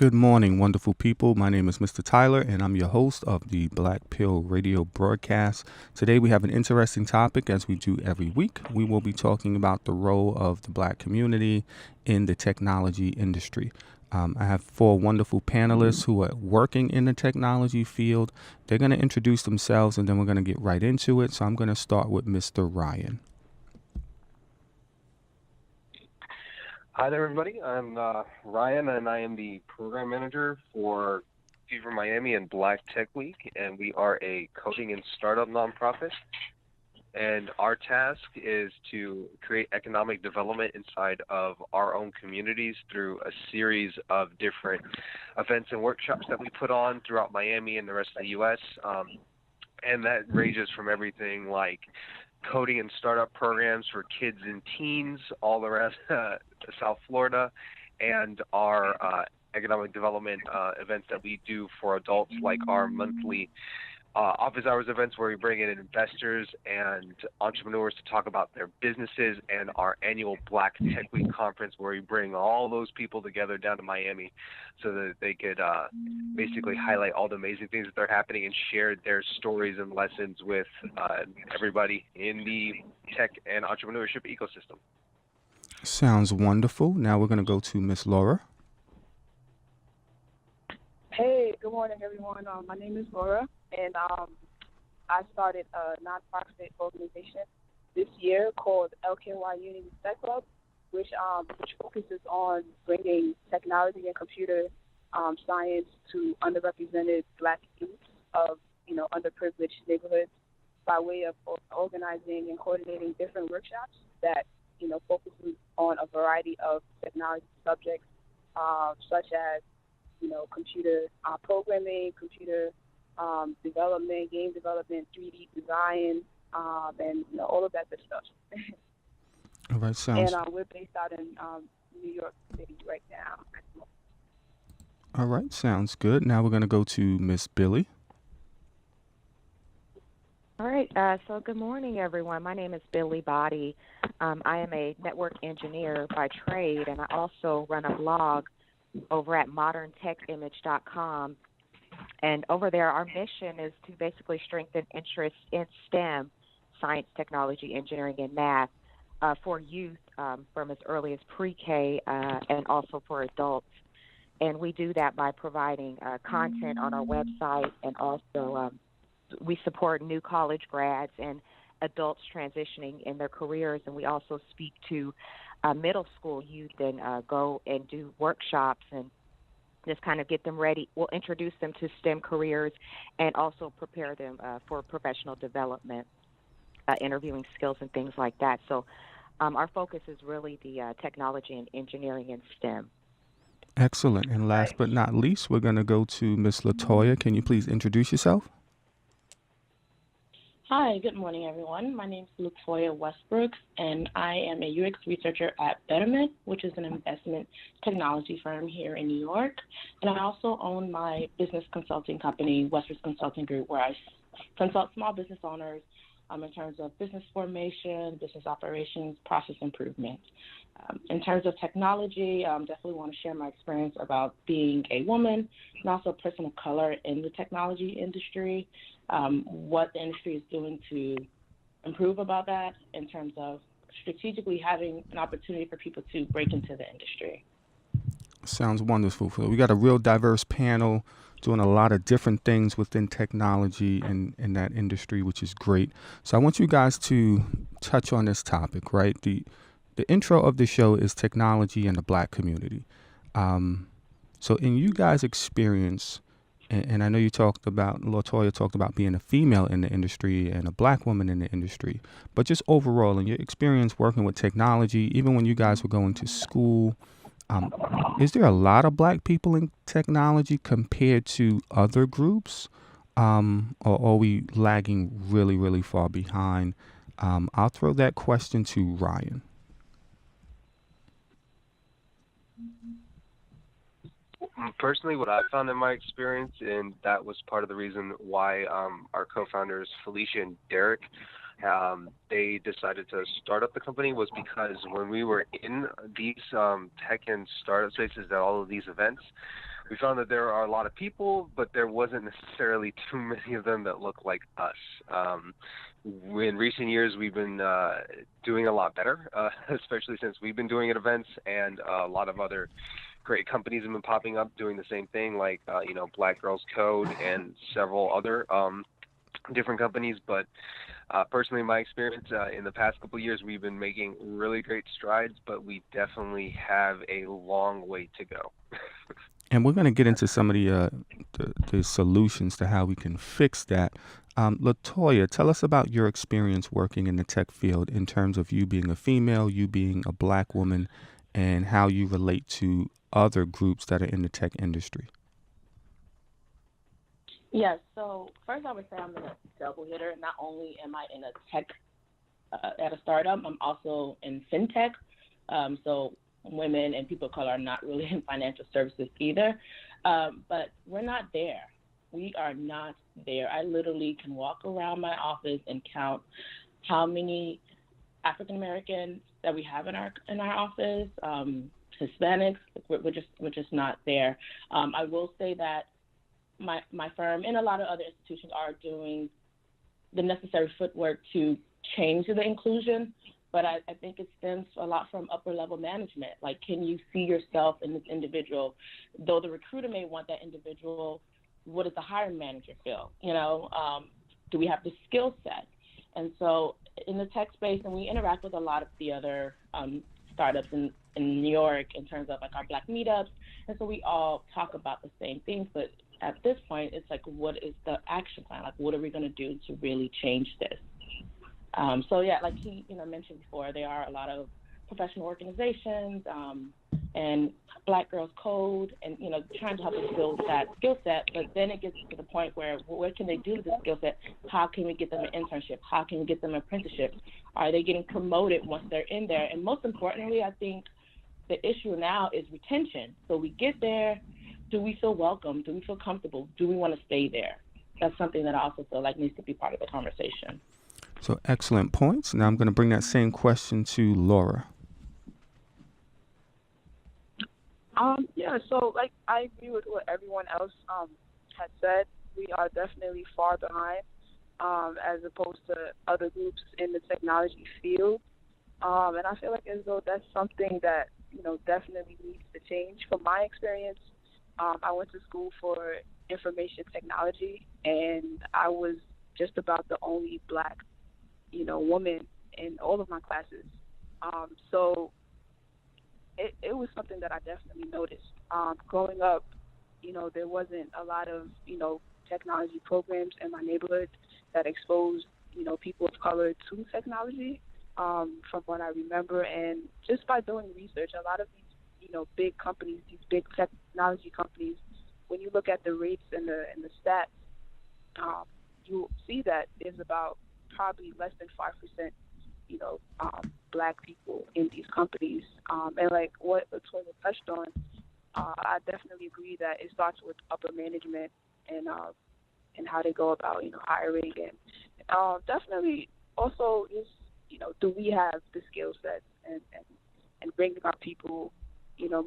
Good morning, wonderful people. My name is Mr. Tyler, and I'm your host of the Black Pill Radio broadcast. Today, we have an interesting topic, as we do every week. We will be talking about the role of the Black community in the technology industry. I have four wonderful panelists who are working in the technology field. They're going to introduce themselves, and then we're going to get right into it. So I'm going to start with Mr. Ryan. Hi there, everybody. I'm Ryan, and I am the program manager for Fever Miami and Black Tech Week, and we are a coding and startup nonprofit. And our task is to create economic development inside of our own communities through a series of different events and workshops that we put on throughout Miami and the rest of the U.S. And that ranges from everything like coding and startup programs for kids and teens all around South Florida, and our economic development events that we do for adults, like our monthly office hours events where we bring in investors and entrepreneurs to talk about their businesses, and our annual Black Tech Week conference where we bring all those people together down to Miami so that they could basically highlight all the amazing things that are happening and share their stories and lessons with everybody in the tech and entrepreneurship ecosystem. Sounds wonderful. Now we're going to go to Miss Laura. Hey, good morning, everyone. My name is Laura, and I started a nonprofit organization this year called LKY Unity Tech Club, which focuses on bringing technology and computer science to underrepresented Black youth of underprivileged neighborhoods by way of organizing and coordinating different workshops that focuses on a variety of technology subjects, such as computer programming, computer development, game development, 3D design, and all of that good stuff. All right, sounds. And we're based out in New York City right now. All right, sounds good. Now we're going to go to Miss Billy. All right. So good morning, everyone. My name is Billy Body. I am a network engineer by trade, and I also run a blog over at moderntechimage.com. And over there, our mission is to basically strengthen interest in STEM, science, technology, engineering, and math, for youth from as early as pre-K and also for adults. And we do that by providing content on our website, and also we support new college grads and adults transitioning in their careers. And we also speak to middle school youth and go and do workshops and just kind of get them ready. We'll introduce them to STEM careers and also prepare them for professional development, interviewing skills and things like that. So our focus is really the technology and engineering and STEM. Excellent. And last but not least, we're going to go to Miss Latoya. Can you please introduce yourself? Hi, good morning, everyone. My name is Latoya Westbrook, and I am a UX researcher at Betterment, which is an investment technology firm here in New York. And I also own my business consulting company, Westbrook Consulting Group, where I consult small business owners in terms of business formation, business operations, process improvement. In terms of technology, definitely want to share my experience about being a woman and also a person of color in the technology industry, what the industry is doing to improve about that in terms of strategically having an opportunity for people to break into the industry. Sounds wonderful. So we got a real diverse panel doing a lot of different things within technology and in that industry, which is great. So I want you guys to touch on this topic, right? The intro of the show is technology and the Black community. So in you guys' experience, and I know Latoya talked about being a female in the industry and a Black woman in the industry, but just overall in your experience working with technology, even when you guys were going to school, is there a lot of Black people in technology compared to other groups? Or are we lagging really, really far behind? I'll throw that question to Ryan. Personally, what I found in my experience, and that was part of the reason why our co-founders Felicia and Derek, they decided to start up the company, was because when we were in these tech and startup spaces at all of these events, we found that there are a lot of people, but there wasn't necessarily too many of them that look like us. In recent years, we've been doing a lot better, especially since we've been doing at events, and a lot of other great companies have been popping up doing the same thing, like Black Girls Code and several other different companies. But personally, in my experience, in the past couple of years, we've been making really great strides, but we definitely have a long way to go. And we're going to get into some of the solutions to how we can fix that. Latoya, tell us about your experience working in the tech field in terms of you being a female, you being a Black woman, and how you relate to other groups that are in the tech industry. Yes, so first I would say I'm in a double hitter. Not only am I in a tech at a startup, I'm also in fintech. So women and people of color are not really in financial services either. But we're not there. We are not there. I literally can walk around my office and count how many African Americans that we have in our office, Hispanics. We're just not there. I will say that my firm and a lot of other institutions are doing the necessary footwork to change the inclusion, but I think it stems a lot from upper level management. Like, can you see yourself in this individual? Though the recruiter may want that individual, what does the hiring manager feel? Do we have the skill set? And so in the tech space, and we interact with a lot of the other startups in New York in terms of like our Black meetups, and so we all talk about the same things, but at this point, it's like, what is the action plan? Like, what are we going to do to really change this? So yeah, like he mentioned before, there are a lot of professional organizations and Black Girls Code, and trying to help us build that skill set. But then it gets to the point where, what can they do with the skill set? How can we get them an internship? How can we get them an apprenticeship? Are they getting promoted once they're in there? And most importantly, I think the issue now is retention. So we get there. Do we feel welcome? Do we feel comfortable? Do we want to stay there? That's something that I also feel like needs to be part of the conversation. So excellent points. Now I'm going to bring that same question to Laura. Yeah, so like I agree with what everyone else had said. We are definitely far behind as opposed to other groups in the technology field. And I feel like as though that's something that, definitely needs to change. From my experience, I went to school for information technology, and I was just about the only Black, woman in all of my classes. So it was something that I definitely noticed. Growing up, there wasn't a lot of, technology programs in my neighborhood that exposed, people of color to technology, from what I remember. And just by doing research, a lot of these, big companies, these big technology companies, when you look at the rates and the stats, you'll see that there's about probably less than 5%, Black people in these companies. And like what Latoya touched on, I definitely agree that it starts with upper management and how they go about, hiring, and definitely also just, do we have the skill sets and bringing our people,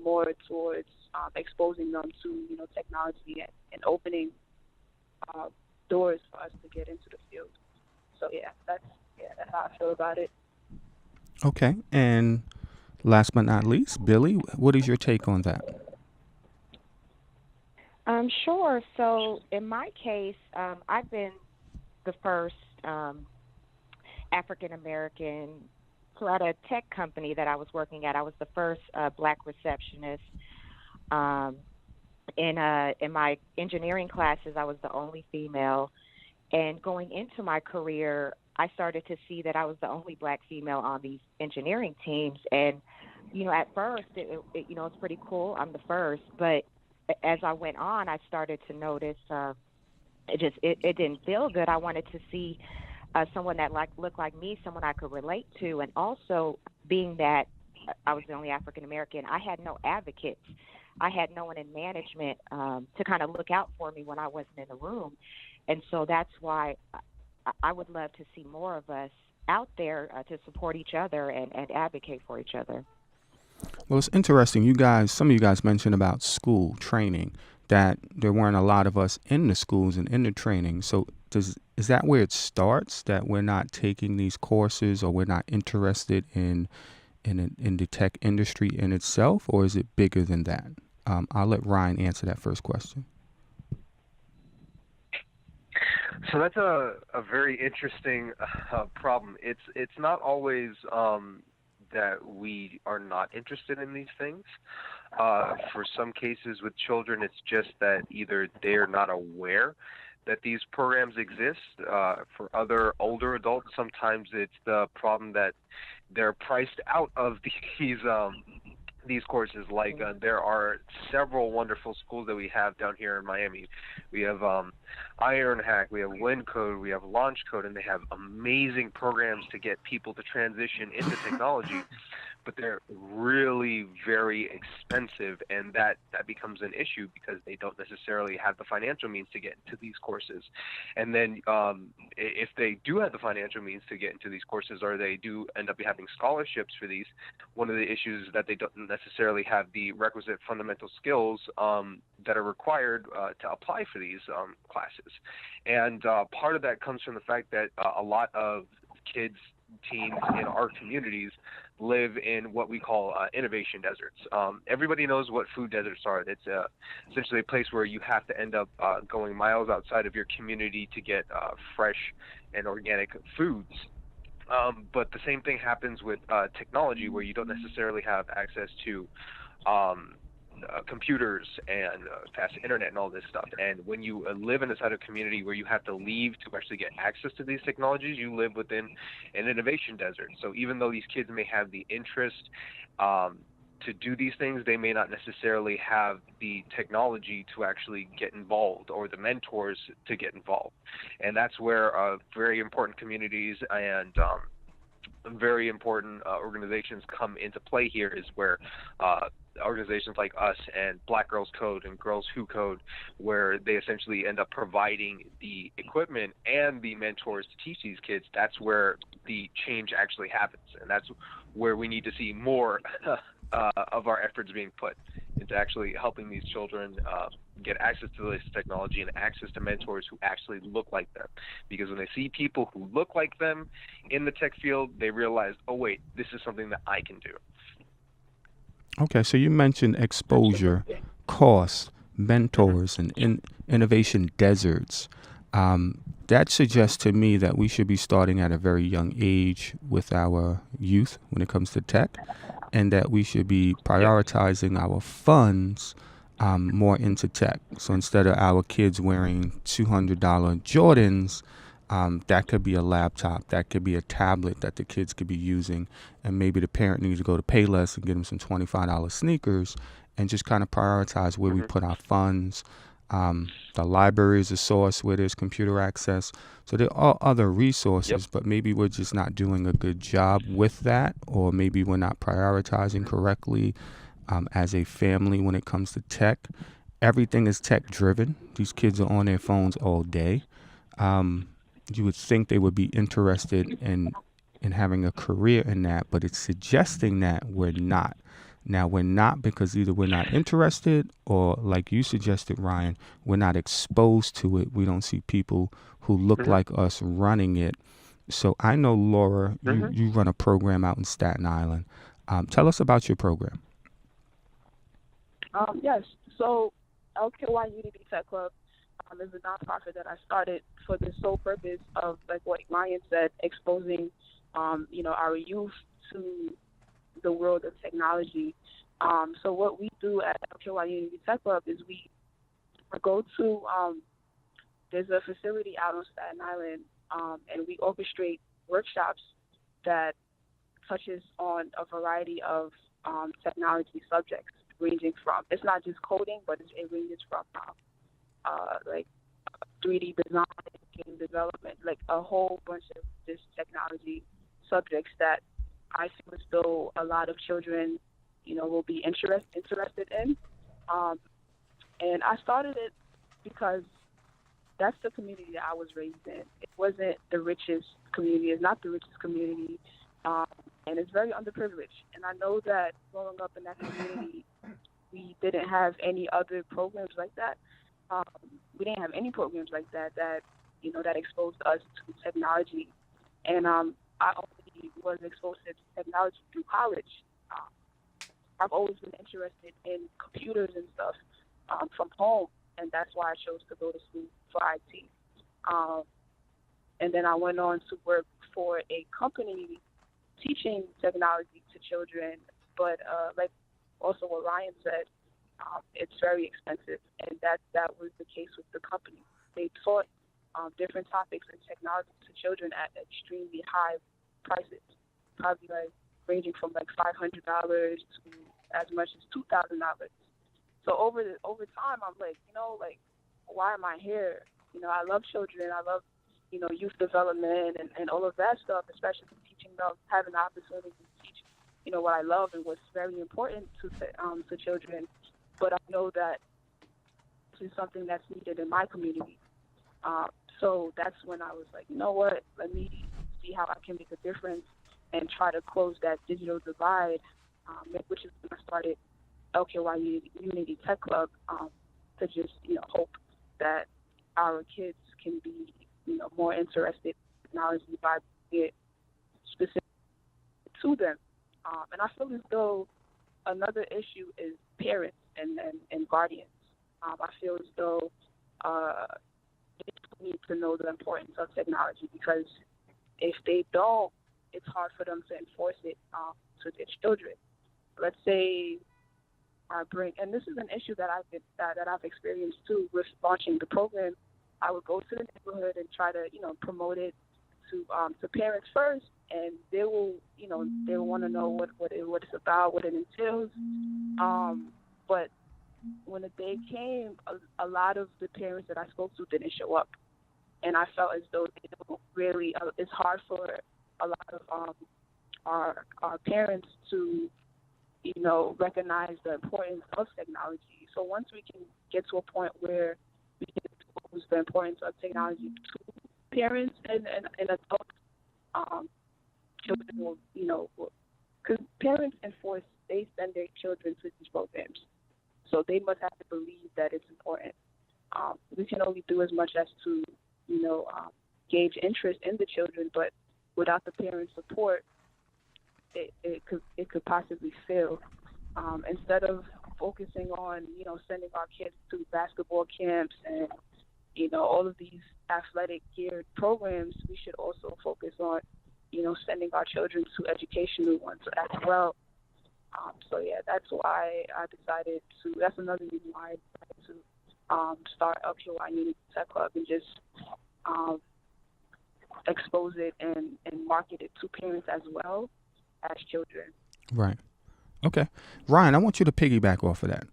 more towards exposing them to, technology and opening doors for us to get into the field. So that's how I feel about it. Okay. And last but not least, Billy, what is your take on that? Sure. So in my case, I've been the first African American. So at a tech company that I was working at, I was the first Black receptionist. In my engineering classes, I was the only female. And going into my career, I started to see that I was the only Black female on these engineering teams. And, at first, it's pretty cool. I'm the first. But as I went on, I started to notice it didn't feel good. I wanted to see someone that looked like me, someone I could relate to. And also, being that I was the only African American, I had no advocates. I had no one in management to kind of look out for me when I wasn't in the room. And so that's why I would love to see more of us out there to support each other and advocate for each other. Well, it's interesting. Some of you guys mentioned about school training, that there weren't a lot of us in the schools and in the training. So is that where it starts, that we're not taking these courses or we're not interested in the tech industry in itself, or is it bigger than that? I'll let Ryan answer that first question. So that's a very interesting problem. It's not always that we are not interested in these things. For some cases with children, it's just that either they're not aware that these programs exist. For other older adults, sometimes it's the problem that they're priced out of these courses. Like there are several wonderful schools that we have down here in Miami. We have IronHack, we have WinCode, we have Launch Code, and they have amazing programs to get people to transition into technology. But they're really very expensive, and that becomes an issue because they don't necessarily have the financial means to get into these courses. And then if they do have the financial means to get into these courses, or they do end up having scholarships for these, one of the issues is that they don't necessarily have the requisite fundamental skills that are required to apply for these classes. And part of that comes from the fact that a lot of kids, teens in our communities live in what we call innovation deserts. Everybody knows what food deserts are. It's essentially a place where you have to end up going miles outside of your community to get fresh and organic foods. But the same thing happens with technology, where you don't necessarily have access to computers and fast internet and all this stuff. And when you live inside a community where you have to leave to actually get access to these technologies, you live within an innovation desert. So even though these kids may have the interest to do these things, they may not necessarily have the technology to actually get involved, or the mentors to get involved. And that's where very important communities and very important organizations come into play here, is where organizations like us and Black Girls Code and Girls Who Code, where they essentially end up providing the equipment and the mentors to teach these kids. That's where the change actually happens, and that's where we need to see more of our efforts being put into actually helping these children get access to this technology and access to mentors who actually look like them. Because when they see people who look like them in the tech field, they realize, oh wait, this is something that I can do. Okay, so you mentioned exposure, cost, mentors, and innovation deserts. That suggests to me that we should be starting at a very young age with our youth when it comes to tech, and that we should be prioritizing our funds more into tech. So instead of our kids wearing $200 Jordans, that could be a laptop, that could be a tablet that the kids could be using, and maybe the parent needs to go to Payless and get them some $25 sneakers, and just kind of prioritize where we put our funds. The library is a source where there's computer access. So there are other resources, but maybe we're just not doing a good job with that, or maybe we're not prioritizing correctly as a family when it comes to tech. Everything is tech driven. These kids are on their phones all day. You would think they would be interested in having a career in that, but it's suggesting that we're not. Now, we're not because either we're not interested, or like you suggested, Ryan, we're not exposed to it. We don't see people who look like us running it. So I know, Laura, you run a program out in Staten Island. Tell us about your program. Yes. So LKY Unity Tech Club is a nonprofit that I started for the sole purpose of, like what Ryan said, exposing, our youth to the world of technology. So what we do at LKY Unity Tech Club is we go to, there's a facility out on Staten Island, and we orchestrate workshops that touches on a variety of technology subjects, ranging from, it's not just coding, but it ranges from like 3D design, game development, like a whole bunch of this technology subjects that I feel as though a lot of children, will be interested in. And I started it because that's the community that I was raised in. It wasn't the richest community. It's not the richest community. and it's very underprivileged. And I know that growing up in that community, we didn't have any other programs like that. Um, we didn't have any programs like that that exposed us to technology. And I only was exposed to technology through college. Um, I've always been interested in computers and stuff from home, and that's why I chose to go to school for IT. Um, and then I went on to work for a company teaching technology to children, but like also what Ryan said, it's very expensive, and that was the case with the company. They taught different topics in technology to children at extremely high prices, probably like ranging from like $500 to as much as $2,000. So over time, I'm like, like, why am I here? I love children. I love, youth development and all of that stuff, especially teaching them, having the opportunity to teach, what I love and what's very important to children. But I know that this is something that's needed in my community. So that's when I was like, you know what? Let me see how I can make a difference and try to close that digital divide, which is when I started LKY Unity Tech Club, to just, hope that our kids can be, more interested in technology by bringing it specific to them. And I feel as though another issue is parents and guardians. I feel as though they need to know the importance of technology, because if they don't, it's hard for them to enforce it to their children. Let's say and this is an issue that I've experienced too with launching the program. I would go to the neighborhood and try to, promote it to parents first, and they will want to know what it's about, what it entails. But when the day came, a lot of the parents that I spoke to didn't show up, and I felt as though they don't really. It's hard for a lot of our parents to recognize the importance of technology. So once we can get to a point where we can expose the importance of technology to parents and adults, children will, because parents they send their children to these programs. So they must have to believe that it's important. We can only do as much as to, gauge interest in the children, but without the parent support, it could possibly fail. Instead of focusing on, sending our kids to basketball camps and, all of these athletic geared programs, we should also focus on, sending our children to educational ones as well. So yeah, that's why I decided to. That's another reason why I decided to start LKY Unity Tech Club and just expose it and market it to parents as well as children. Right. Okay. Ryan, I want you to piggyback off of that.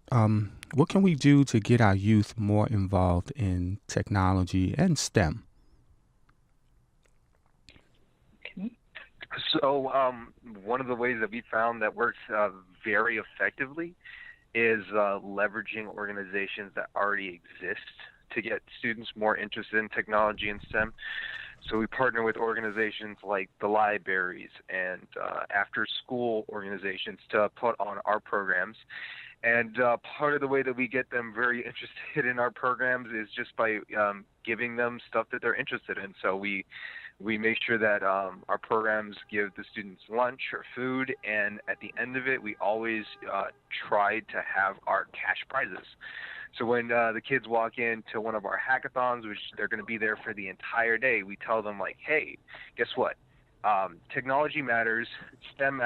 What can we do to get our youth more involved in technology and STEM? Okay. So one of the ways that we found that works very effectively is leveraging organizations that already exist to get students more interested in technology and STEM. So we partner with organizations like the libraries and after-school organizations to put on our programs. And part of the way that we get them very interested in our programs is just by giving them stuff that they're interested in. So we make sure that our programs give the students lunch or food, and at the end of it, we always try to have our cash prizes. So when the kids walk into one of our hackathons, which they're going to be there for the entire day, we tell them, like, hey, guess what? Technology matters, STEM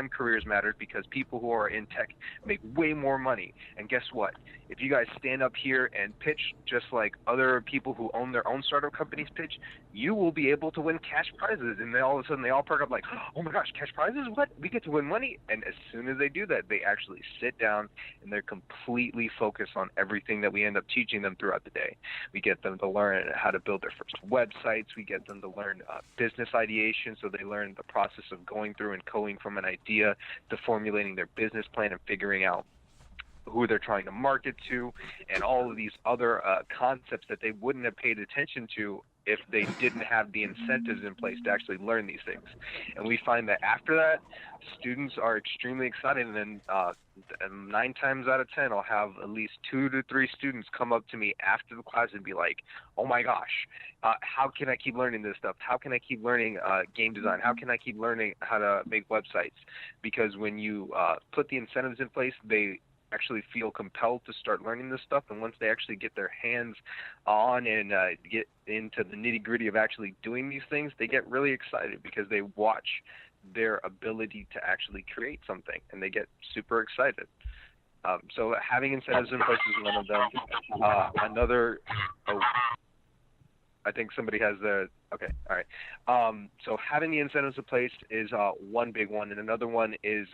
careers matter, because people who are in tech make way more money. And guess what? If you guys stand up here and pitch just like other people who own their own startup companies pitch, you will be able to win cash prizes. And then all of a sudden they all perk up like, oh my gosh, cash prizes? What? We get to win money? And as soon as they do that, they actually sit down and they're completely focused on everything that we end up teaching them throughout the day. We get them to learn how to build their first websites. We get them to learn business ideation, so they learn the process of going through and coding from an idea to formulating their business plan and figuring out who they're trying to market to, and all of these other concepts that they wouldn't have paid attention to if they didn't have the incentives in place to actually learn these things. And we find that after that, students are extremely excited, and 9 times out of 10, I'll have at least 2 to 3 students come up to me after the class and be like, oh my gosh, how can I keep learning this stuff? How can I keep learning game design? How can I keep learning how to make websites? Because when you put the incentives in place, they actually feel compelled to start learning this stuff, and once they actually get their hands on and get into the nitty-gritty of actually doing these things, they get really excited because they watch their ability to actually create something, and they get super excited. So having incentives in place is one of them. Another, I think somebody has the, okay, all right. So having the incentives in place is one big one, and another one is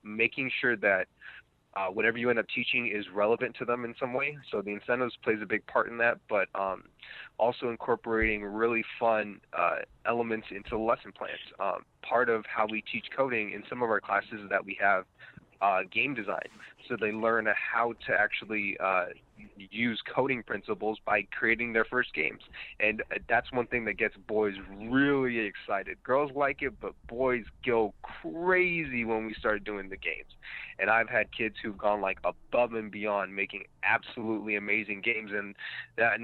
making sure that whatever you end up teaching is relevant to them in some way. So the incentives plays a big part in that, but also incorporating really fun elements into lesson plans. Part of how we teach coding in some of our classes is that we have game design. So they learn how to actually use coding principles by creating their first games. And that's one thing that gets boys really excited. Girls like it, but boys go crazy when we start doing the games. And I've had kids who've gone like above and beyond making absolutely amazing games, and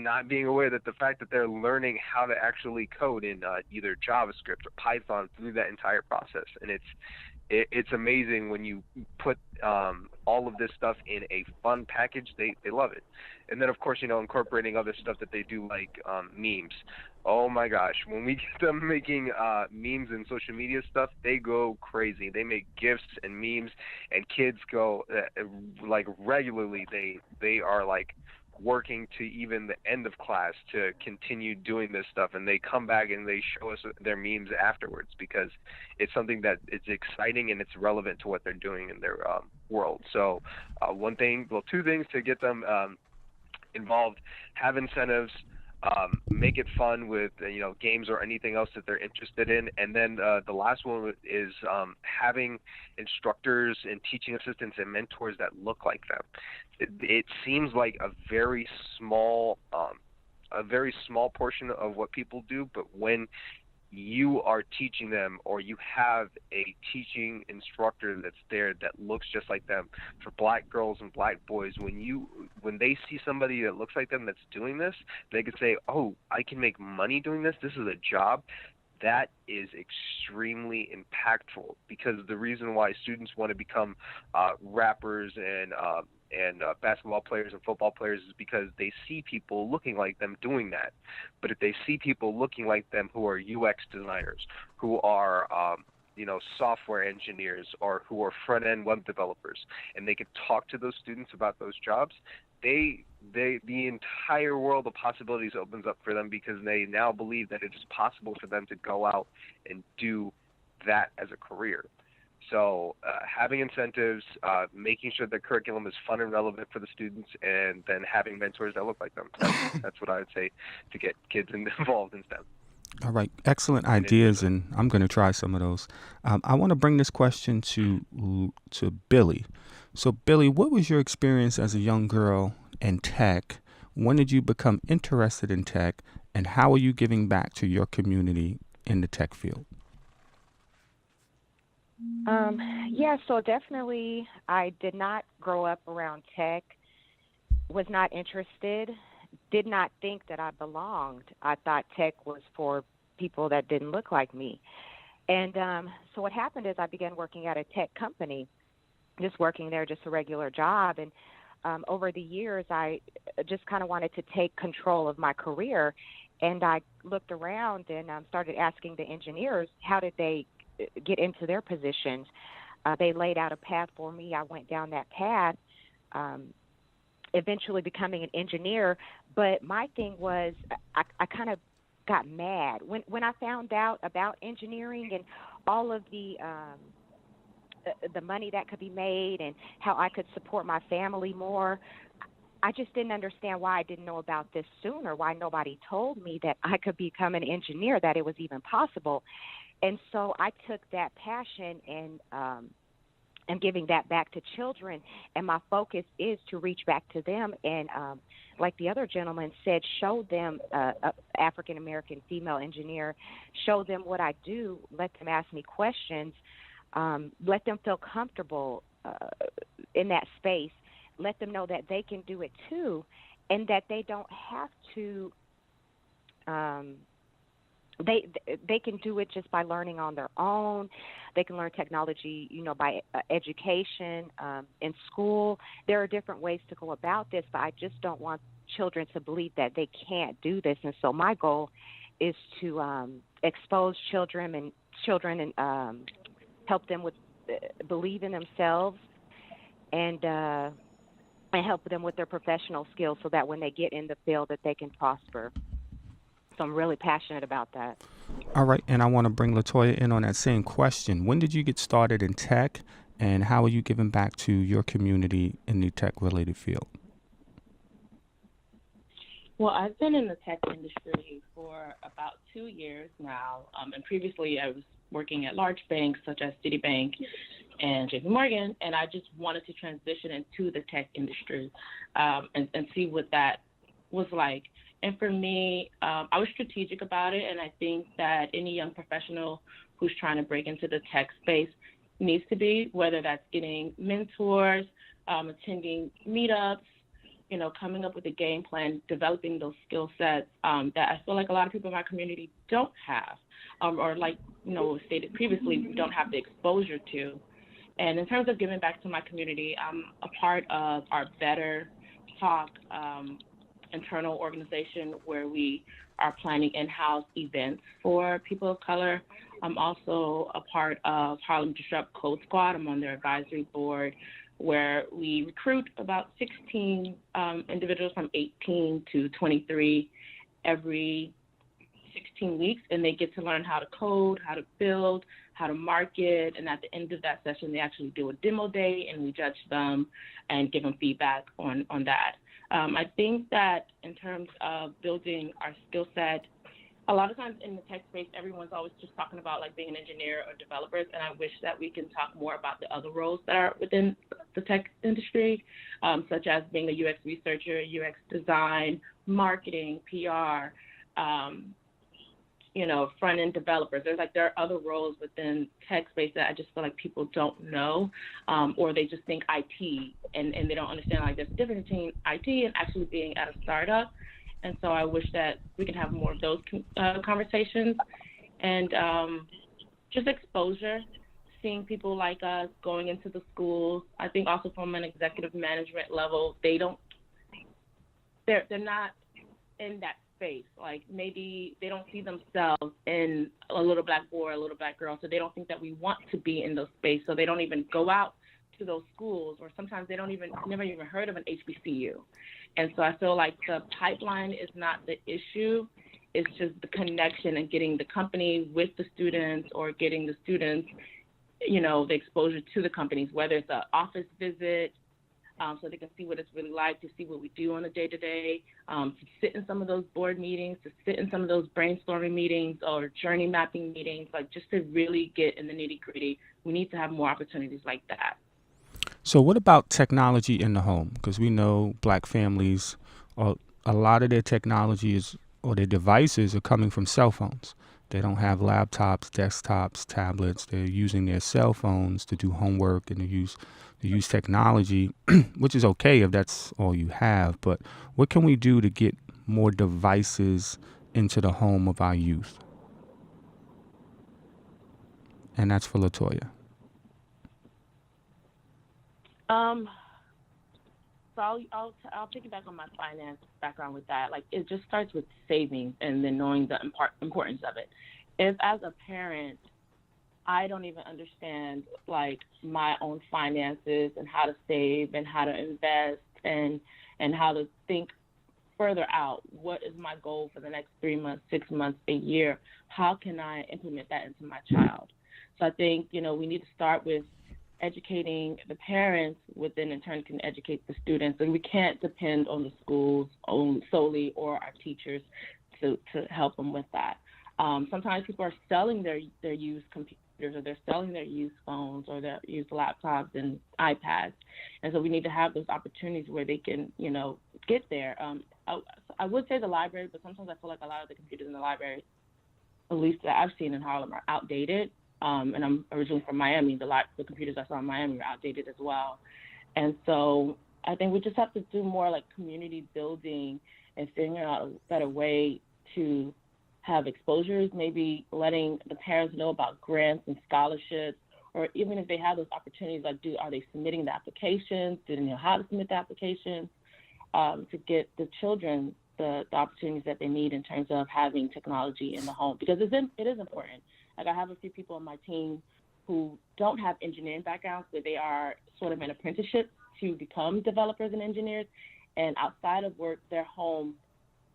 not being aware that the fact that they're learning how to actually code in either JavaScript or Python through that entire process. And it's amazing when you put all of this stuff in a fun package. They love it. And then, of course, incorporating other stuff that they do, like memes. Oh, my gosh. When we get them making memes and social media stuff, they go crazy. They make GIFs and memes, and kids go, like, regularly. They are, like, working to even the end of class to continue doing this stuff, and they come back and they show us their memes afterwards because it's something that it's exciting and it's relevant to what they're doing in their world. So two things to get them involved: have incentives, make it fun with games or anything else that they're interested in, and then the last one is having instructors and teaching assistants and mentors that look like them. It seems like a very small portion of what people do, but when you are teaching them, or you have a teaching instructor that's there that looks just like them, for black girls and black boys, when they see somebody that looks like them that's doing this, they could say, oh, I can make money doing this. This is a job. That is extremely impactful, because the reason why students want to become rappers and basketball players and football players is because they see people looking like them doing that. But if they see people looking like them who are UX designers, who are software engineers, or who are front-end web developers, and they can talk to those students about those jobs, the entire world of possibilities opens up for them, because they now believe that it is possible for them to go out and do that as a career. So having incentives, making sure the curriculum is fun and relevant for the students, and then having mentors that look like them. That's what I would say to get kids involved in STEM. All right, excellent ideas, and I'm going to try some of those. I want to bring this question to Billy. So, Billy, what was your experience as a young girl in tech? When did you become interested in tech, and how are you giving back to your community in the tech field? So definitely I did not grow up around tech, was not interested, did not think that I belonged. I thought tech was for people that didn't look like me. And so what happened is I began working at a tech company, just working there, just a regular job. And over the years, I just kind of wanted to take control of my career. And I looked around and started asking the engineers, how did they get into their positions? They laid out a path for me. I went down that path, eventually becoming an engineer. But my thing was, I kind of got mad when I found out about engineering and all of the money that could be made and how I could support my family more. I just didn't understand why I didn't know about this sooner, why nobody told me that I could become an engineer, that it was even possible. And so I took that passion and I'm giving that back to children, and my focus is to reach back to them and, like the other gentleman said, show them, African American female engineer, show them what I do, let them ask me questions, let them feel comfortable in that space, let them know that they can do it too, and that they don't have to. They can do it just by learning on their own. They can learn technology, by education in school. There are different ways to go about this, but I just don't want children to believe that they can't do this. And so my goal is to expose children and help them with believe in themselves and help them with their professional skills so that when they get in the field that they can prosper. So I'm really passionate about that. All right, and I want to bring Latoya in on that same question. When did you get started in tech, and how are you giving back to your community in the tech-related field? Well, I've been in the tech industry for about 2 years now, and previously I was working at large banks such as Citibank and JP Morgan, and I just wanted to transition into the tech industry and see what that was like. And for me, I was strategic about it, and I think that any young professional who's trying to break into the tech space needs to be, whether that's getting mentors, attending meetups, coming up with a game plan, developing those skill sets that I feel like a lot of people in my community don't have, or like, stated previously, we don't have the exposure to. And in terms of giving back to my community, I'm a part of our Better Talk internal organization where we are planning in-house events for people of color. I'm also a part of Harlem Disrupt Code Squad. I'm on their advisory board where we recruit about 16 individuals from 18 to 23 every 16 weeks, and they get to learn how to code, how to build, how to market, and at the end of that session, they actually do a demo day, and we judge them and give them feedback on that. I think that in terms of building our skill set, a lot of times in the tech space, everyone's always just talking about like being an engineer or developers, and I wish that we can talk more about the other roles that are within the tech industry, such as being a UX researcher, UX design, marketing, PR, front-end developers. There are other roles within tech space that I just feel like people don't know, or they just think IT, and they don't understand there's a difference between IT and actually being at a startup. And so I wish that we could have more of those conversations and just exposure, seeing people like us going into the schools. I think also from an executive management level, they're not in that space. Like maybe they don't see themselves in a little black boy, a little black girl, so they don't think that we want to be in those spaces. So they don't even go out to those schools, or sometimes they never even heard of an HBCU. And so I feel like the pipeline is not the issue. It's just the connection and getting the company with the students, or getting the students, the exposure to the companies, whether it's an office visit, so they can see what it's really like, to see what we do on a day-to-day, to sit in some of those board meetings, to sit in some of those brainstorming meetings or journey mapping meetings, just to really get in the nitty-gritty. We need to have more opportunities like that. So what about technology in the home? Because we know black families, a lot of their technology or their devices are coming from cell phones. They don't have laptops, desktops, tablets. They're using their cell phones to do homework and to use technology, which is okay if that's all you have. But what can we do to get more devices into the home of our youth? And that's for Latoya. So I'll piggyback on my finance background with that. It just starts with saving and then knowing the importance of it. If as a parent, I don't even understand my own finances and how to save and how to invest and how to think further out. What is my goal for the next 3 months, 6 months, a year? How can I implement that into my child? So I think, we need to start with educating the parents, which then in turn can educate the students. And we can't depend on the schools solely or our teachers to help them with that. Sometimes people are selling their used computers, or they're selling their used phones or their used laptops and iPads. And so we need to have those opportunities where they can, get there. I would say the library, but sometimes I feel like a lot of the computers in the library, at least that I've seen in Harlem, are outdated. And I'm originally from Miami. The computers I saw in Miami are outdated as well. And so I think we just have to do more like community building and figuring out a better way to have exposures, maybe letting the parents know about grants and scholarships, or even if they have those opportunities, like are they submitting the applications? Do they know how to submit the applications to get the children the opportunities that they need in terms of having technology in the home? Because it is important. Like I have a few people on my team who don't have engineering backgrounds, but they are sort of in apprenticeship to become developers and engineers. And outside of work, they're home,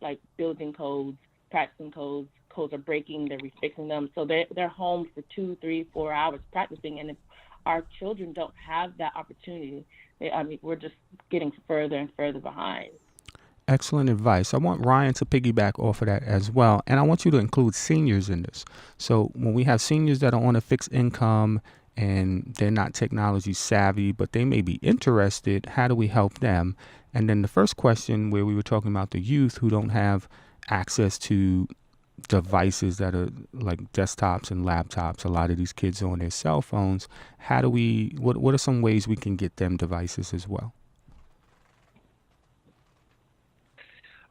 like building codes, practicing codes. Codes are breaking, they're refixing them. So they're home for 2, 3, 4 hours practicing. And if our children don't have that opportunity, we're just getting further and further behind. Excellent advice. I want Ryan to piggyback off of that as well. And I want you to include seniors in this. So when we have seniors that are on a fixed income and they're not technology savvy, but they may be interested, how do we help them? And then the first question, where we were talking about the youth who don't have access to devices that are like desktops and laptops, a lot of these kids are on their cell phones. What are some ways we can get them devices as well?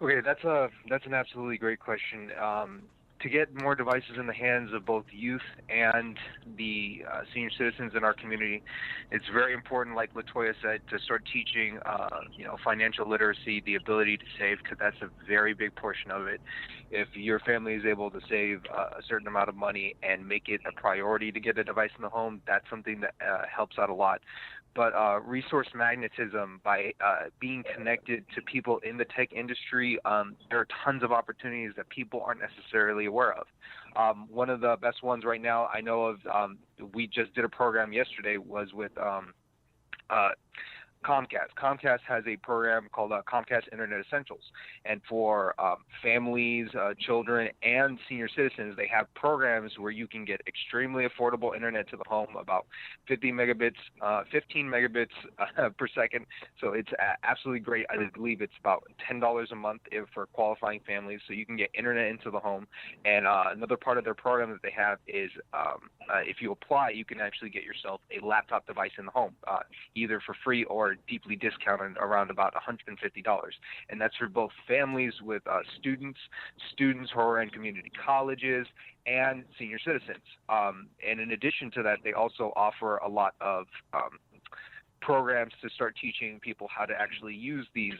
Okay, that's an absolutely great question. To get more devices in the hands of both youth and the senior citizens in our community, it's very important, like Latoya said, to start teaching, financial literacy, the ability to save, because that's a very big portion of it. If your family is able to save a certain amount of money and make it a priority to get a device in the home, that's something that helps out a lot. But resource magnetism, by being connected to people in the tech industry, there are tons of opportunities that people aren't necessarily aware of. One of the best ones right now I know of, we just did a program yesterday, was with Comcast. Comcast has a program called Comcast Internet Essentials, and for families, children, and senior citizens, they have programs where you can get extremely affordable internet to the home, about 15 megabits per second. So it's absolutely great. I believe it's about $10 a month for qualifying families, so you can get internet into the home. And another part of their program that they have is if you apply, you can actually get yourself a laptop device in the home, either for free or deeply discounted around about $150. And that's for both families with students who are in community colleges, and senior citizens. And in addition to that, they also offer a lot of programs to start teaching people how to actually use these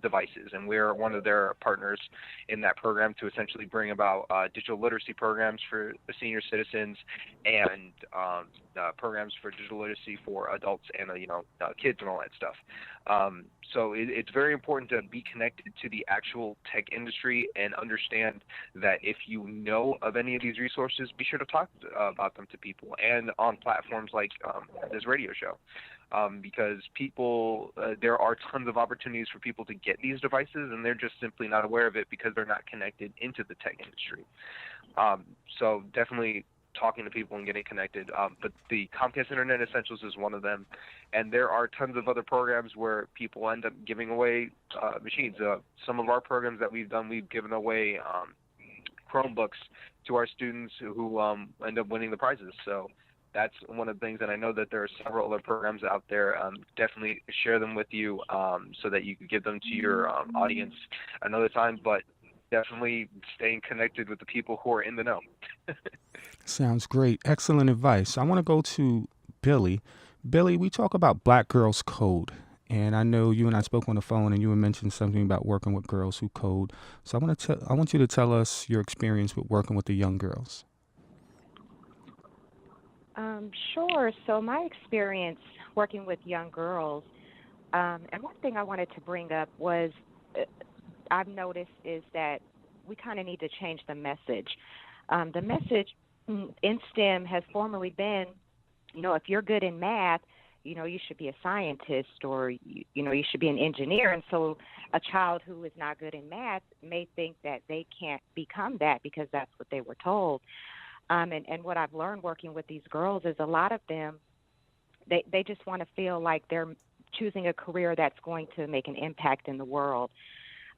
devices. And we're one of their partners in that program to essentially bring about digital literacy programs for the senior citizens, and programs for digital literacy for adults and kids and all that stuff. So it's very important to be connected to the actual tech industry and understand that if you know of any of these resources, be sure to talk about them to people, and on platforms like this radio show. Because people, there are tons of opportunities for people to get these devices, and they're just simply not aware of it because they're not connected into the tech industry. So definitely talking to people and getting connected. But the Comcast Internet Essentials is one of them, and there are tons of other programs where people end up giving away machines. Some of our programs that we've done, we've given away Chromebooks to our students who end up winning the prizes. So that's one of the things, and I know that there are several other programs out there. Definitely share them with you so that you can give them to your audience another time, but definitely staying connected with the people who are in the know. Sounds great. Excellent advice. I want to go to Billy. Billy, we talk about Black Girls Code, and I know you and I spoke on the phone, and you had mentioned something about working with girls who code. So I want you to tell us your experience with working with the young girls. Sure. So my experience working with young girls, and one thing I wanted to bring up was I've noticed is that we kind of need to change the message. The message in STEM has formerly been, if you're good in math, you should be a scientist, or, you should be an engineer. And so a child who is not good in math may think that they can't become that because that's what they were told. And what I've learned working with these girls is a lot of them, they just want to feel like they're choosing a career that's going to make an impact in the world.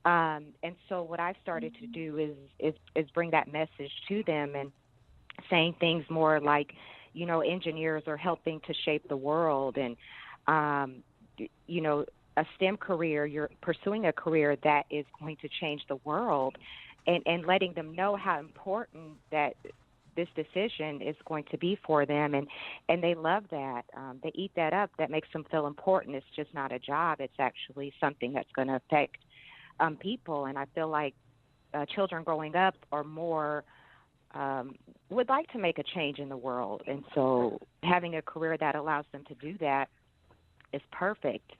And so what I've started to do is bring that message to them and saying things more like, engineers are helping to shape the world, and you know, a STEM career, you're pursuing a career that is going to change the world, and letting them know how important that this decision is going to be for them, and they love that. They eat that up. That makes them feel important. It's just not a job. It's actually something that's going to affect people. And I feel like children growing up are more would like to make a change in the world, and so having a career that allows them to do that is perfect.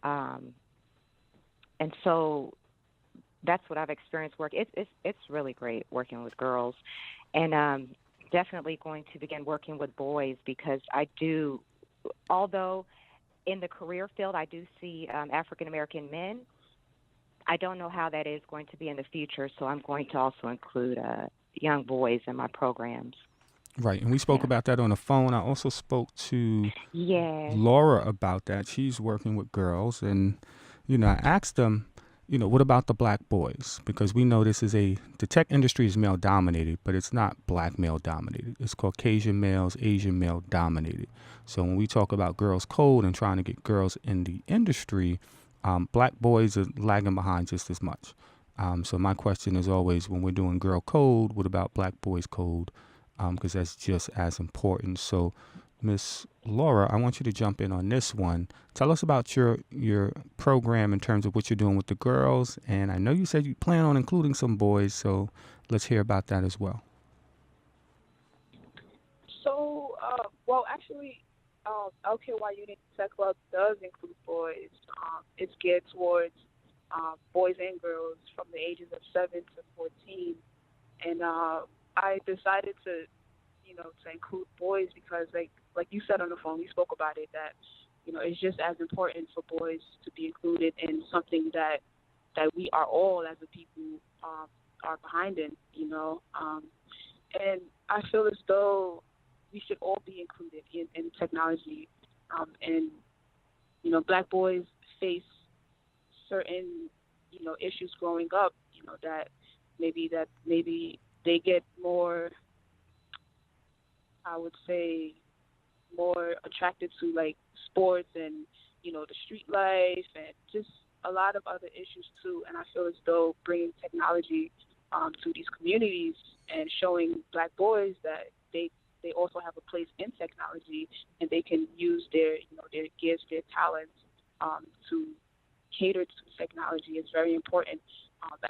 And so that's what I've experienced. It's really great working with girls, and definitely going to begin working with boys, because I do, although in the career field I do see African American men, I don't know how that is going to be in the future. So I'm going to also include young boys in my programs. Right, and we spoke about that on the phone. I also spoke to Laura about that. She's working with girls, and I asked them, what about the black boys? Because we know the tech industry is male dominated, but it's not black male dominated. It's Caucasian males, Asian male dominated. So when we talk about girls code and trying to get girls in the industry, black boys are lagging behind just as much. So my question is always, when we're doing girl code, what about black boys code? Because that's just as important. So, Miss Laura, I want you to jump in on this one. Tell us about your program in terms of what you're doing with the girls. And I know you said you plan on including some boys, so let's hear about that as well. So, well, actually, LKY Unity Tech Club does include boys. It's geared towards boys and girls from the ages of 7 to 14. And I decided to include boys because, like you said on the phone, we spoke about it, that it's just as important for boys to be included in something that we are all as a people are behind in, and I feel as though we should all be included in technology, and black boys face certain issues growing up, that maybe they get more, I would say, more attracted to like sports and the street life and just a lot of other issues too. And I feel as though bringing technology to these communities and showing black boys that they also have a place in technology, and they can use their their gifts, their talents to cater to technology is very important,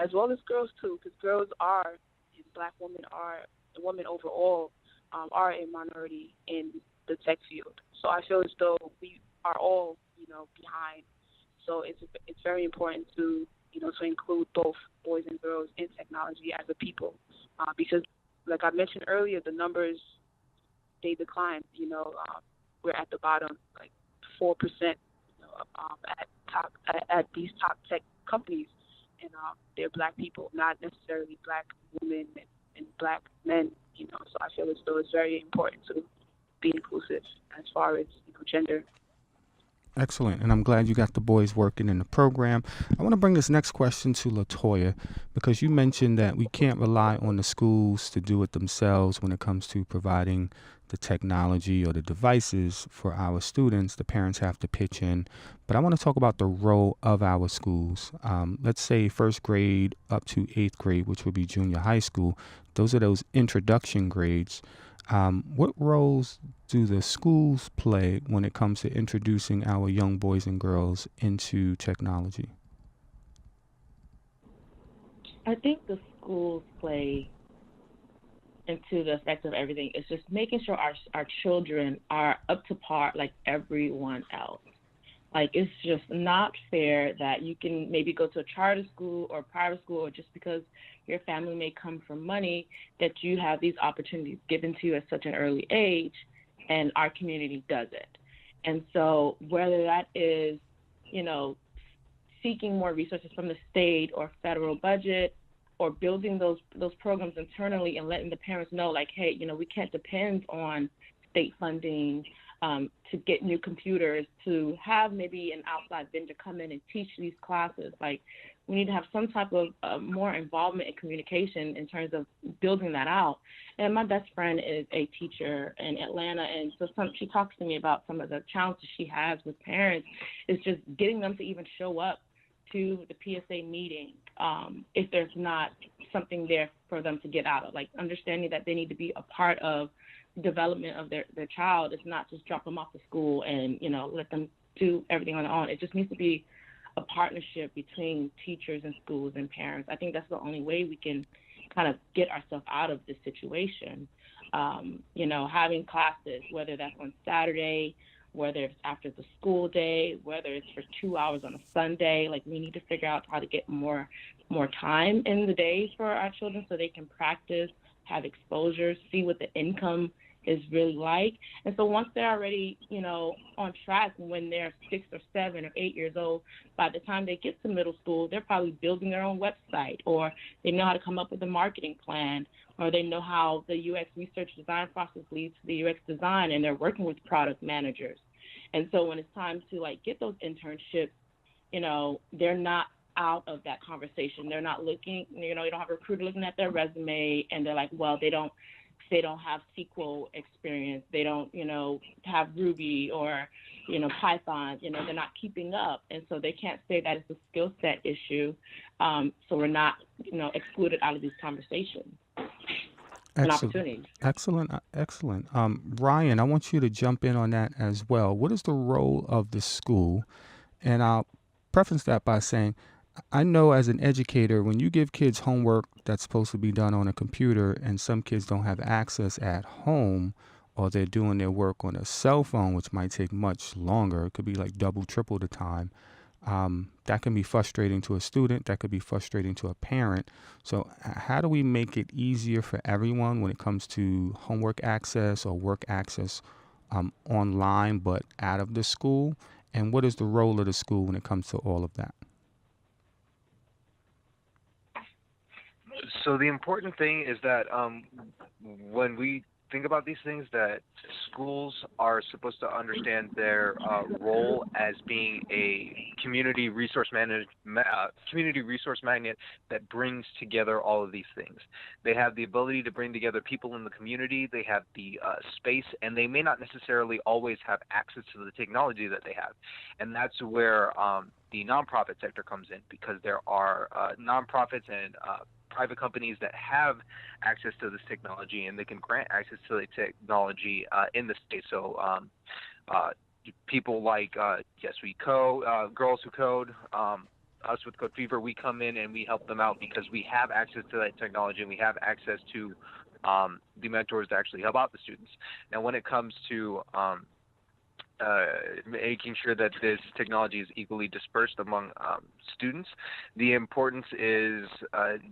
as well as girls too, because girls are, and black women overall are a minority in the tech field. So I feel as though we are all behind. So it's very important to to include both boys and girls in technology as a people, because like I mentioned earlier, the numbers, they decline. We're at the bottom, like 4%, at these top tech companies, and they're black people, not necessarily black women and black men. So I feel as though it's very important to be inclusive as far as gender. Excellent. And I'm glad you got the boys working in the program. I want to bring this next question to LaToya, because you mentioned that we can't rely on the schools to do it themselves when it comes to providing the technology or the devices for our students. The parents have to pitch in. But I want to talk about the role of our schools. Let's say first grade up to eighth grade, which would be junior high school. Those are those introduction grades. What roles do the schools play when it comes to introducing our young boys and girls into technology? I think the schools play into the effect of everything. It's just making sure our children are up to par like everyone else. Like, it's just not fair that you can maybe go to a charter school or private school, or just because your family may come from money, that you have these opportunities given to you at such an early age, and our community doesn't. And so whether that is, seeking more resources from the state or federal budget, or building those programs internally and letting the parents know, like, hey, we can't depend on state funding to get new computers, to have maybe an outside vendor come in and teach these classes. Like, we need to have some type of more involvement and communication in terms of building that out. And my best friend is a teacher in Atlanta, and so she talks to me about some of the challenges she has with parents is just getting them to even show up to the PSA meeting if there's not something there for them to get out of, like understanding that they need to be a part of the development of their child. It's not just drop them off to school and, let them do everything on their own. It just needs to be a partnership between teachers and schools and parents. I think that's the only way we can kind of get ourselves out of this situation. Having classes, whether that's on Saturday, whether it's after the school day, whether it's for 2 hours on a Sunday, like we need to figure out how to get more time in the days for our children so they can practice, have exposure, see what the income is really like. And so once they're already, on track, when they're 6 or 7 or 8 years old, by the time they get to middle school, they're probably building their own website, or they know how to come up with a marketing plan, or they know how the UX research design process leads to the UX design, and they're working with product managers. And so when it's time to get those internships, they're not out of that conversation. They're not looking, you don't have a recruiter looking at their resume and they're like, well, they don't have SQL experience. They don't, have Ruby or, Python. They're not keeping up. And so they can't say that it's a skill set issue. So we're not, excluded out of these conversations and opportunities. Excellent. Ryan, I want you to jump in on that as well. What is the role of the school? And I'll preface that by saying, I know as an educator, when you give kids homework that's supposed to be done on a computer and some kids don't have access at home, or they're doing their work on a cell phone, which might take much longer, it could be like double, triple the time, that can be frustrating to a student, that could be frustrating to a parent. So how do we make it easier for everyone when it comes to homework access or work access online but out of the school? And what is the role of the school when it comes to all of that? So the important thing is that when we think about these things, that schools are supposed to understand their role as being a community resource magnet that brings together all of these things. They have the ability to bring together people in the community. They have the space, and they may not necessarily always have access to the technology that they have. And that's where the nonprofit sector comes in, because there are nonprofits and private companies that have access to this technology, and they can grant access to the technology in the state. So people like Yes We Code, Girls Who Code, us with Code Fever, we come in and we help them out because we have access to that technology, and we have access to the mentors that actually help out the students. Now, when it comes to making sure that this technology is equally dispersed among students, the importance is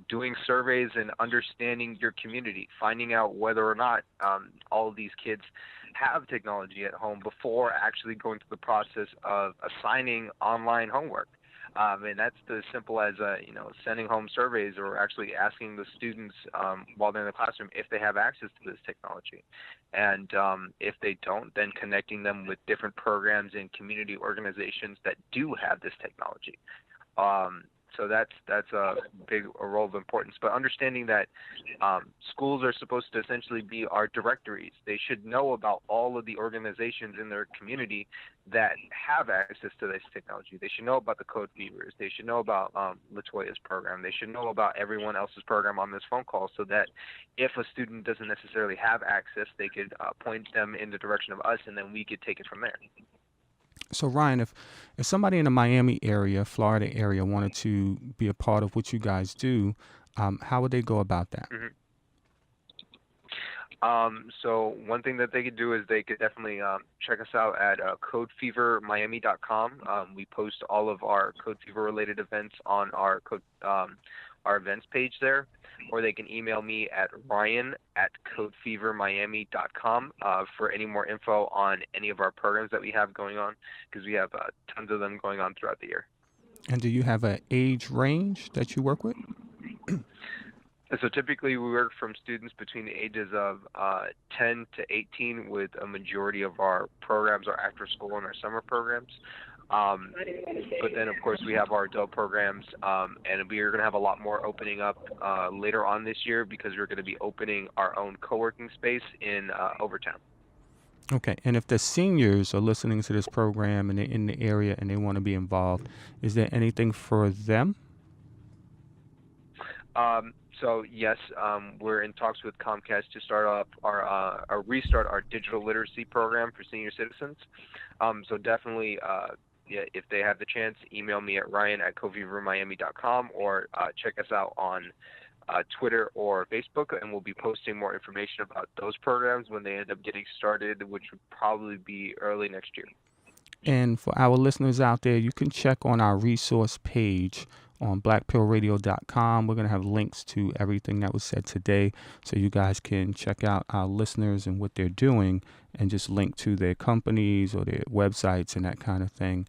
doing surveys and understanding your community, finding out whether or not all of these kids have technology at home before actually going through the process of assigning online homework. And that's as simple as sending home surveys, or actually asking the students while they're in the classroom if they have access to this technology. And if they don't, then connecting them with different programs and community organizations that do have this technology. So that's a big role of importance. But understanding that schools are supposed to essentially be our directories. They should know about all of the organizations in their community that have access to this technology. They should know about the Code Fevers. They should know about Latoya's program. They should know about everyone else's program on this phone call, so that if a student doesn't necessarily have access, they could point them in the direction of us, and then we could take it from there. So Ryan, if somebody in the Miami area, Florida area, wanted to be a part of what you guys do, how would they go about that? Mm-hmm. So one thing that they could do is they could definitely check us out at codefevermiami.com. We post all of our Code Fever related events on our events page there, or they can email me at ryan@codefevermiami.com for any more info on any of our programs that we have going on, because we have tons of them going on throughout the year. And do you have an age range that you work with? So typically we work from students between the ages of 10 to 18, with a majority of our programs are after school and our summer programs. But then, of course, we have our adult programs, and we are going to have a lot more opening up later on this year, because we're going to be opening our own co-working space in Overtown. Okay, and if the seniors are listening to this program and they're in the area and they want to be involved, is there anything for them? So yes, we're in talks with Comcast to start up restart our digital literacy program for senior citizens. So definitely, yeah, if they have the chance, email me at ryan@covivermiami.com, or check us out on Twitter or Facebook, and we'll be posting more information about those programs when they end up getting started, which would probably be early next year. And for our listeners out there, you can check on our resource page on blackpillradio.com. We're going to have links to everything that was said today, so you guys can check out our listeners and what they're doing, and just link to their companies or their websites and that kind of thing.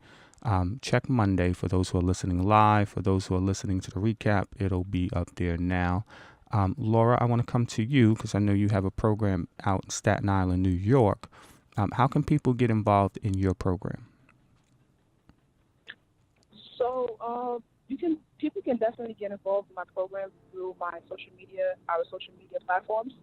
Check Monday for those who are listening live. For those who are listening to the recap, it'll be up there now. Laura, I want to come to you because I know you have a program out in Staten Island, New York. How can people get involved in your program? So people can definitely get involved in my program through our social media platforms.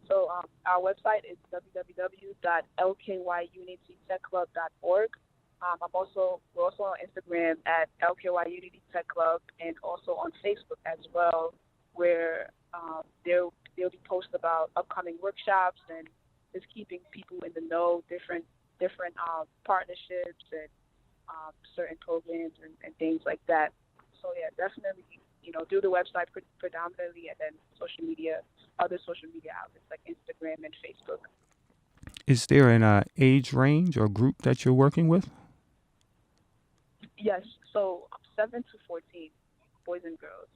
So our website is www.lkyunitytechclub.org. We're also on Instagram at LKY Unity Tech Club, and also on Facebook as well, where there'll be posts about upcoming workshops and just keeping people in the know, different partnerships and certain programs and things like that. So yeah, definitely, do the website predominantly, and then other social media outlets like Instagram and Facebook. Is there an age range or group that you're working with? Yes, so 7 to 14, boys and girls.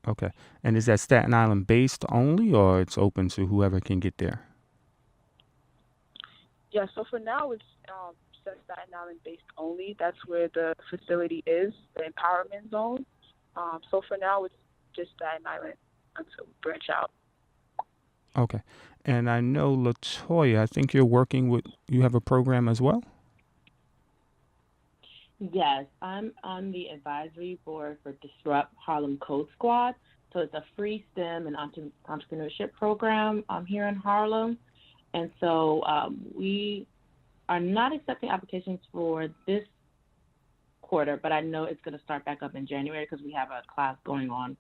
Okay. And is that Staten Island based only, or it's open to whoever can get there? Yeah, so for now it's Staten Island based only. That's where the facility is, the empowerment zone. So for now it's just Staten Island until we branch out. Okay. And I know, Latoya, I think you have a program as well? Yes, I'm on the advisory board for Disrupt Harlem Code Squad. So it's a free STEM and entrepreneurship program here in Harlem. And so we are not accepting applications for this quarter, but I know it's going to start back up in January because we have a class going on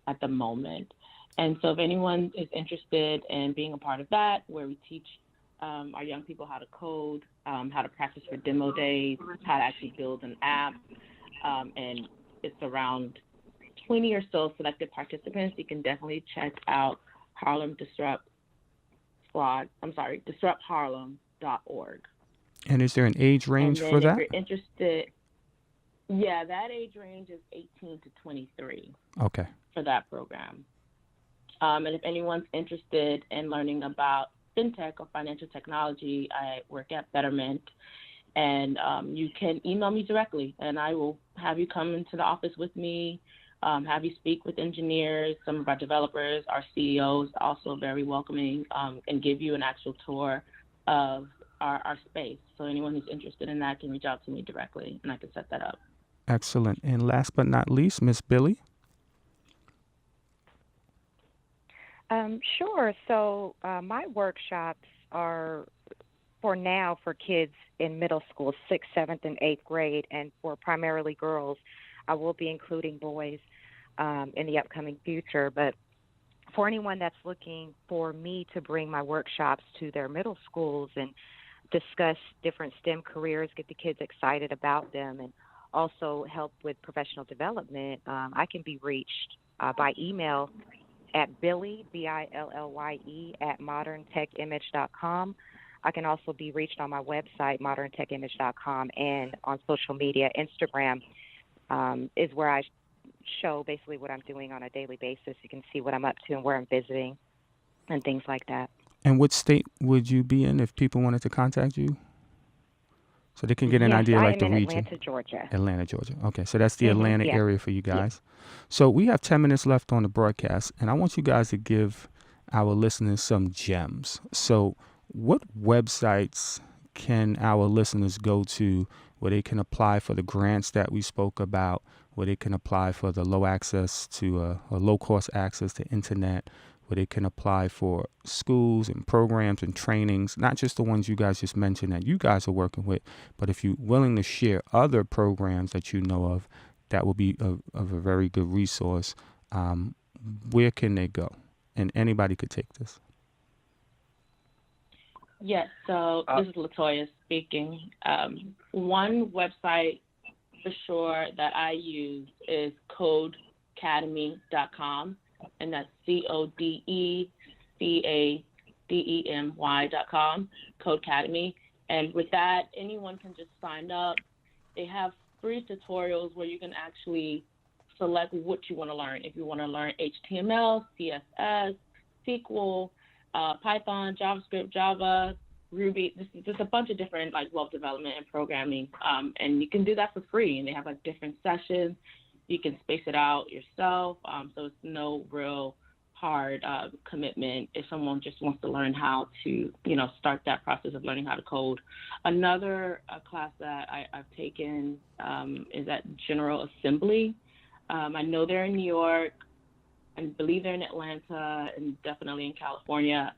at the moment. And so if anyone is interested in being a part of that, where we teach our young people how to code, how to practice for demo days, how to actually build an app, and it's around 20 or so selected participants. You can definitely check out disruptharlem.org. And is there an age range for that? And then if you're interested, yeah, that age range is 18 to 23. Okay. For that program. And if anyone's interested in learning about fintech or financial technology, I work at Betterment, and you can email me directly, and I will have you come into the office with me, have you speak with engineers, some of our developers, our CEOs, also very welcoming, and give you an actual tour of our space. So anyone who's interested in that can reach out to me directly, and I can set that up. Excellent. And last but not least, Miss Billy. Sure. So my workshops are for kids in middle school, 6th, 7th, and 8th grade, and for primarily girls. I will be including boys in the upcoming future. But for anyone that's looking for me to bring my workshops to their middle schools and discuss different STEM careers, get the kids excited about them, and also help with professional development, I can be reached by email at Billie, BILLYE, at moderntechimage.com. I can also be reached on my website, moderntechimage.com, and on social media. Instagram is where I show basically what I'm doing on a daily basis. You can see what I'm up to and where I'm visiting and things like that. And what state would you be in if people wanted to contact you? So they can get an Yes, idea I like am the in region. Atlanta, Georgia. Atlanta, Georgia. Okay, so that's the Atlanta Yes. area for you Yes. guys. So we have 10 minutes left on the broadcast, and I want you guys to give our listeners some gems. So what websites can our listeners go to where they can apply for the grants that we spoke about, where they can apply for the low access to or low cost access to internet, where they can apply for schools and programs and trainings, not just the ones you guys just mentioned that you guys are working with, but if you're willing to share other programs that you know of, that will be of a very good resource. Where can they go? And anybody could take this. Yes, so this is Latoya speaking. One website for sure that I use is codecademy.com, and that's CODECADEMY.com, Codecademy. And with that, anyone can just sign up. They have free tutorials where you can actually select what you want to learn. If you want to learn HTML, CSS, SQL, Python, JavaScript, Java, Ruby, there's a bunch of different like web development and programming, and you can do that for free. And they have like different sessions. You can space it out yourself, so it's no real hard commitment if someone just wants to learn how to, start that process of learning how to code. Another class that I've taken is at General Assembly. I know they're in New York. I believe they're in Atlanta and definitely in California.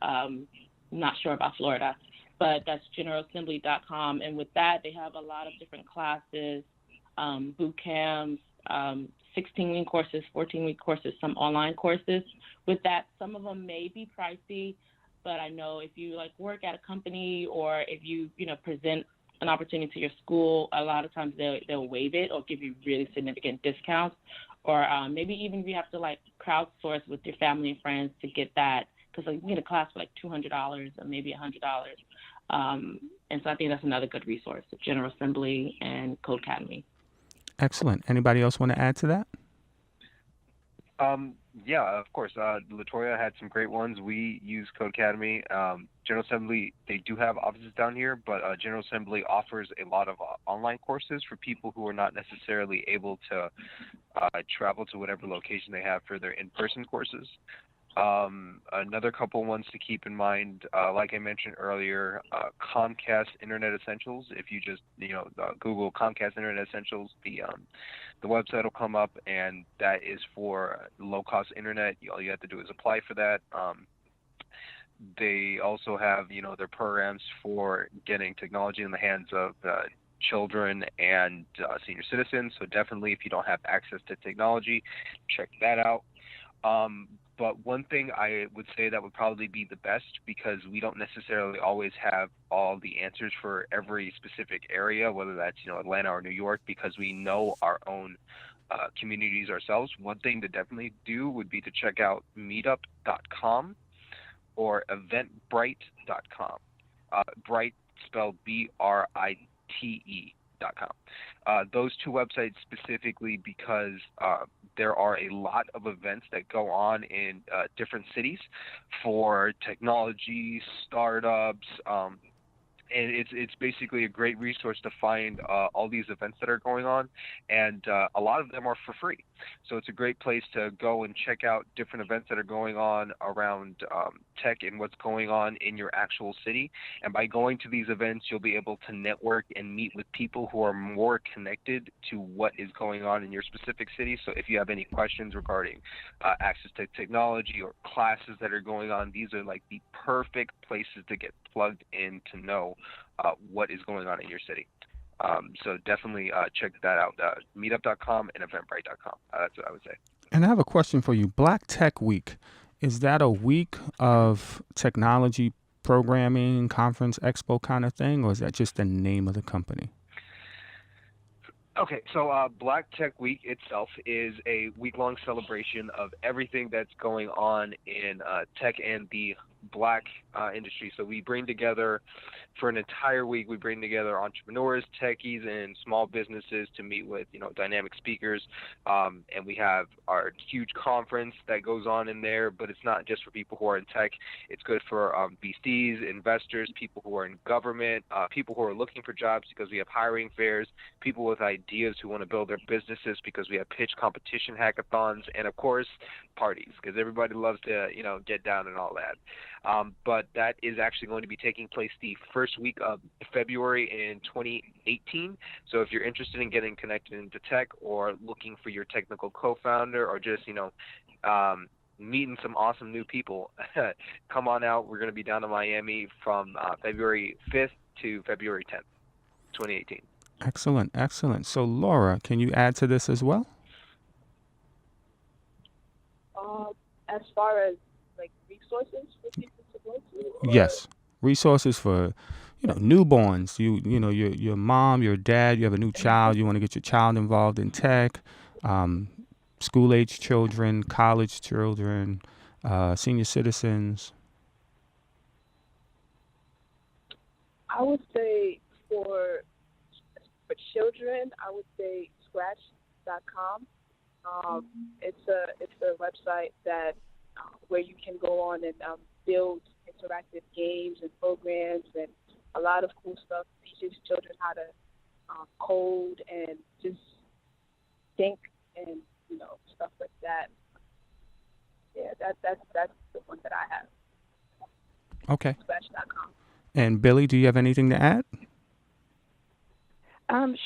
Not sure about Florida, but that's generalassembly.com. And with that, they have a lot of different classes, boot camps, 16-week courses, 14-week courses, some online courses. With that, some of them may be pricey, but I know if you work at a company or if you present an opportunity to your school, a lot of times they'll waive it or give you really significant discounts, or maybe even if you have to crowdsource with your family and friends to get that, because you can get a class for $200 or maybe $100. And so I think that's another good resource, General Assembly and Codecademy. Excellent. Anybody else want to add to that? Yeah, of course. Latoya had some great ones. We use Codecademy. General Assembly, they do have offices down here, but General Assembly offers a lot of online courses for people who are not necessarily able to travel to whatever location they have for their in-person courses. Another couple ones to keep in mind, like I mentioned earlier, Comcast Internet Essentials. If you just Google Comcast Internet Essentials, the website will come up, and that is for low-cost internet. All you have to do is apply for that. They also have their programs for getting technology in the hands of children and senior citizens. So definitely, if you don't have access to technology, check that out. But one thing I would say that would probably be the best, because we don't necessarily always have all the answers for every specific area, whether that's Atlanta or New York, because we know our own communities ourselves. One thing to definitely do would be to check out meetup.com or eventbrite.com. Bright spelled BRITE.com. Those two websites specifically because there are a lot of events that go on in different cities for technology, startups, and it's basically a great resource to find all these events that are going on, and a lot of them are for free. So it's a great place to go and check out different events that are going on around tech and what's going on in your actual city. And by going to these events, you'll be able to network and meet with people who are more connected to what is going on in your specific city. So if you have any questions regarding access to technology or classes that are going on, these are the perfect places to get plugged in to know what is going on in your city. So definitely check that out, meetup.com and eventbrite.com. That's what I would say. And I have a question for you. Black Tech Week, is that a week of technology programming, conference, expo kind of thing, or is that just the name of the company? Okay, so Black Tech Week itself is a week-long celebration of everything that's going on in tech and the Black industry. So we bring together, for an entire week, we bring together entrepreneurs, techies, and small businesses to meet with, dynamic speakers. And we have our huge conference that goes on in there, but it's not just for people who are in tech. It's good for VCs, investors, people who are in government, people who are looking for jobs because we have hiring fairs, people with ideas who want to build their businesses because we have pitch competition hackathons, and of course, parties, because everybody loves to, get down and all that. But that is actually going to be taking place the first week of February in 2018. So if you're interested in getting connected into tech or looking for your technical co-founder or just, meeting some awesome new people, come on out. We're going to be down in Miami from February 5th to February 10th, 2018. Excellent, excellent. So Laura, can you add to this as well? As far as like resources for people to go to? Or? Yes, resources for newborns. Your mom, your dad. You have a new child. You want to get your child involved in tech. School age children, college children, senior citizens. I would say for children, I would say Scratch.com. It's a website that where you can go on and build interactive games and programs and a lot of cool stuff. Teaches children how to code and just think and stuff like that. Yeah, that's the one that I have. Okay. Scratch.com. And Billy, do you have anything to add?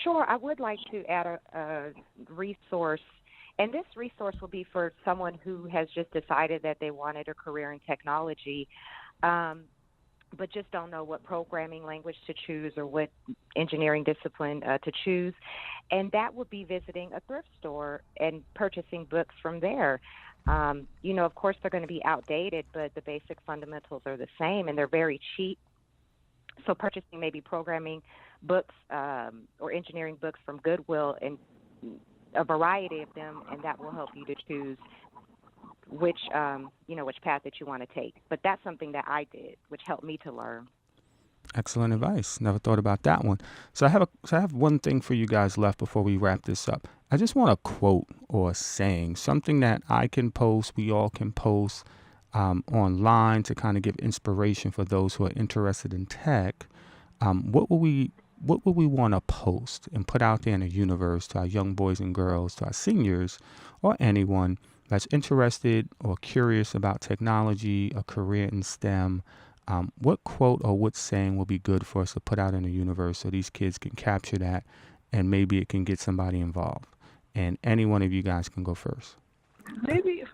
Sure. I would like to add a resource. And this resource will be for someone who has just decided that they wanted a career in technology, but just don't know what programming language to choose or what engineering discipline to choose. And that would be visiting a thrift store and purchasing books from there. Of course, they're going to be outdated, but the basic fundamentals are the same, and they're very cheap. So purchasing maybe programming books or engineering books from Goodwill and a variety of them, and that will help you to choose which path that you want to take. But that's something that I did, which helped me to learn. Excellent advice. Never thought about that one. So I have one thing for you guys left before we wrap this up. I just want a quote or a saying, something that I can post, we all can post online to kind of give inspiration for those who are interested in tech. What would we want to post and put out there in the universe to our young boys and girls, to our seniors, or anyone that's interested or curious about technology, a career in STEM? What quote or what saying will be good for us to put out in the universe so these kids can capture that and maybe it can get somebody involved? And any one of you guys can go first. Maybe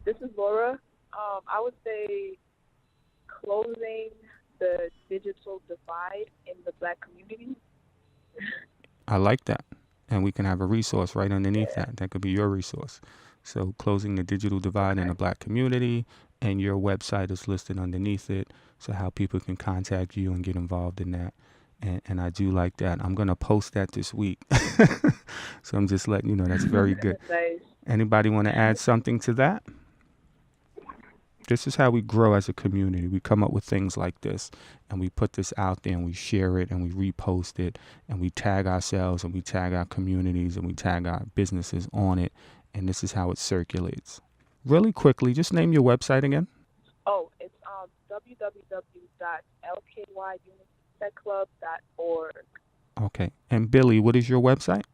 this is Laura. I would say closing the digital divide in the Black community. I like that. And we can have a resource right underneath that. That could be your resource. So closing the digital divide in the Black community, and your website is listed underneath it. So how people can contact you and get involved in that. And I do like that. I'm going to post that this week. So I'm just letting you know that's very good. Nice. Anybody want to add something to that? This is how we grow as a community. We come up with things like this, and we put this out there, and we share it, and we repost it, and we tag ourselves, and we tag our communities, and we tag our businesses on it, and this is how it circulates. Really quickly, just name your website again. Oh, it's www.lkyunitytechclub.org. Okay. And Billy, what is your website?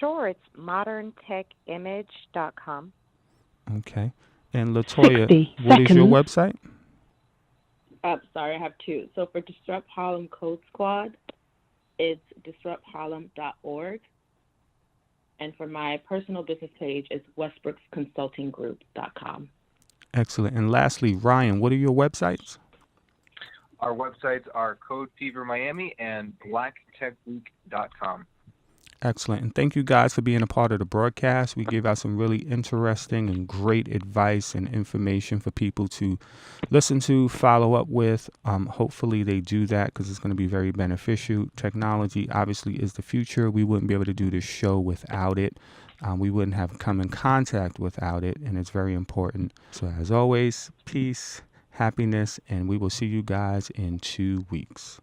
Sure. It's moderntechimage.com. Okay. And Latoya, 60 what is your seconds. website? Sorry, I have two. So for Disrupt Harlem Code Squad, it's disruptharlem.org. And for my personal business page, it's westbrooksconsultinggroup.com. Excellent. And lastly, Ryan, what are your websites? Our websites are Code Fever Miami and blacktechweek.com. Excellent. And thank you guys for being a part of the broadcast. We gave out some really interesting and great advice and information for people to listen to, follow up with. Hopefully they do that because it's going to be very beneficial. Technology obviously is the future. We wouldn't be able to do this show without it. We wouldn't have come in contact without it, and it's very important. So as always, peace, happiness, and we will see you guys in 2 weeks.